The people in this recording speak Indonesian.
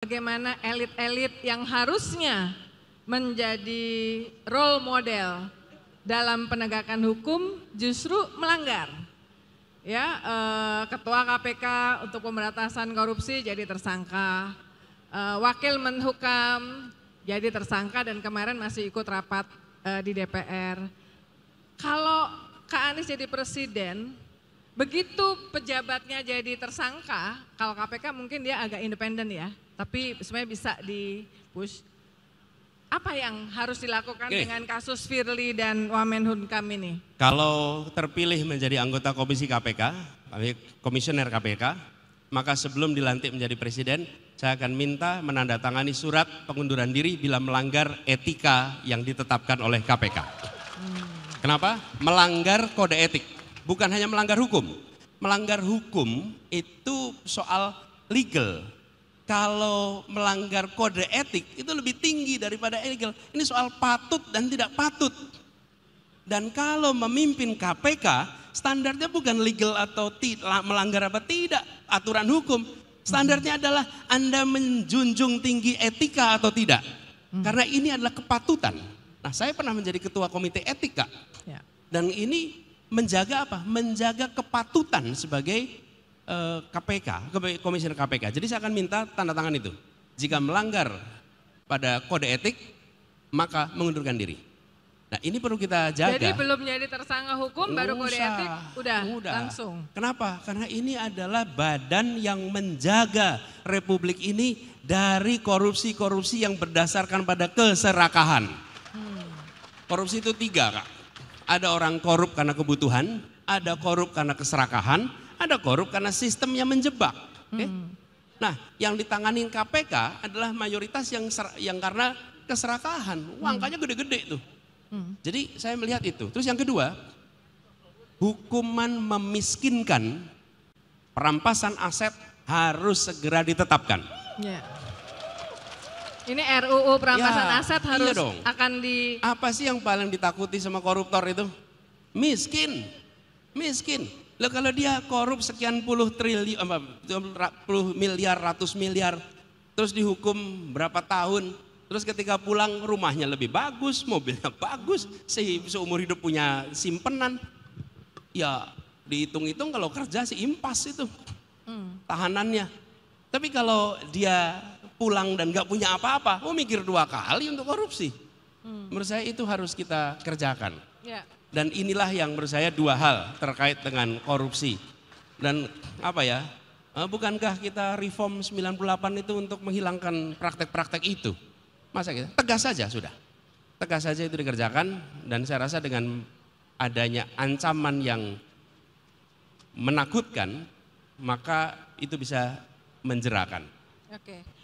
bagaimana elit-elit yang harusnya menjadi role model dalam penegakan hukum justru melanggar. Ya, Ketua KPK untuk pemberantasan korupsi jadi tersangka, Wakil Menhukam jadi tersangka dan kemarin masih ikut rapat di DPR. Kalau Kak Anies jadi presiden, begitu pejabatnya jadi tersangka, kalau KPK mungkin dia agak independen ya, tapi sebenarnya bisa di-push. Apa yang harus dilakukan dengan kasus Firly dan Wamenhukam ini? Kalau terpilih menjadi anggota komisi KPK, komisioner KPK, maka sebelum dilantik menjadi presiden, saya akan minta menandatangani surat pengunduran diri bila melanggar etika yang ditetapkan oleh KPK. Kenapa? Melanggar kode etik, bukan hanya melanggar hukum. Melanggar hukum itu soal legal. Kalau melanggar kode etik itu lebih tinggi daripada legal. Ini soal patut dan tidak patut. Dan kalau memimpin KPK, standarnya bukan legal atau melanggar apa tidak, aturan hukum. Standarnya adalah Anda menjunjung tinggi etika atau tidak. Karena ini adalah kepatutan. Nah, saya pernah menjadi ketua komite etika. Dan ini menjaga apa? Menjaga kepatutan sebagai KPK, komisioner KPK. Jadi saya akan minta tanda tangan itu. Jika melanggar pada kode etik, maka mengundurkan diri. Nah, ini perlu kita jaga. Jadi belum jadi tersangka hukum, baru kode etik, udah langsung. Kenapa? Karena ini adalah badan yang menjaga Republik ini dari korupsi-korupsi yang berdasarkan pada keserakahan. Korupsi itu 3, Kak. Ada orang korup karena kebutuhan, ada korup karena keserakahan, ada korup karena sistemnya menjebak. Nah, yang ditangani KPK adalah mayoritas yang karena keserakahan. Angkanya gede-gede tuh. Jadi saya melihat itu. Terus yang kedua, hukuman memiskinkan, perampasan aset harus segera ditetapkan. Ini RUU perampasan aset harus dong. akan di... Apa sih yang paling ditakuti sama koruptor itu? Miskin. Loh, kalau dia korup sekian puluh miliar, ratus miliar, terus dihukum berapa tahun, terus ketika pulang rumahnya lebih bagus, mobilnya bagus, seumur hidup punya simpenan, ya dihitung-hitung kalau kerja sih impas itu tahanannya. Tapi kalau dia pulang dan gak punya apa-apa, mikir 2 kali untuk korupsi. Menurut saya itu harus kita kerjakan. Dan inilah yang menurut saya 2 hal terkait dengan korupsi. Dan bukankah kita reform 98 itu untuk menghilangkan praktek-praktek itu? Masa kita tegas saja sudah. Tegas saja itu dikerjakan, dan saya rasa dengan adanya ancaman yang menakutkan, maka itu bisa menjerakan. Oke.